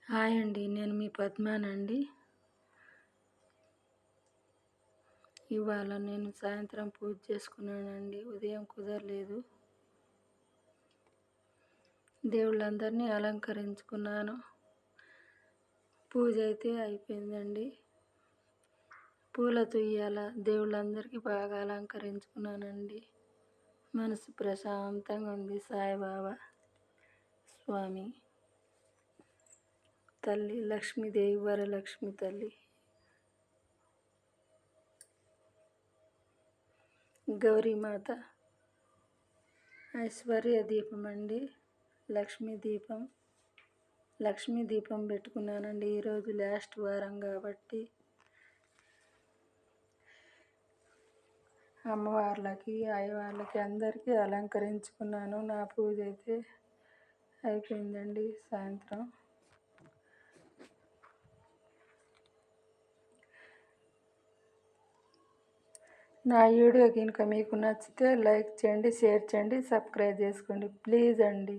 Hi అండి, నేను మీ పద్మానండి. ఇవాళ నేను సాయంత్రం పూజ చేసుకున్నానండి. ఉదయం కుదరలేదు. దేవుళ్ళందరినీ అలంకరించుకున్నాను. పూజ అయితే అయిపోయిందండి. పూలతో ఇవాళ దేవుళ్ళందరికీ బాగా అలంకరించుకున్నానండి. మనసు ప్రశాంతంగా ఉంది. సాయిబాబా స్వామి, తల్లి లక్ష్మీదేవి, వరలక్ష్మి తల్లి, గౌరీమాత, ఐశ్వర్య దీపం అండి, లక్ష్మీ దీపం పెట్టుకున్నానండి. ఈరోజు లాస్ట్ వారం కాబట్టి అమ్మవార్లకి, అయ్యవార్లకి అందరికీ అలంకరించుకున్నాను. నా పూజ అయితే అయిపోయిందండి. సాయంత్రం నా వీడియో కనుక మీకు నచ్చితే లైక్ చేయండి, షేర్ చేయండి, సబ్స్క్రైబ్ చేసుకోండి ప్లీజ్ అండి.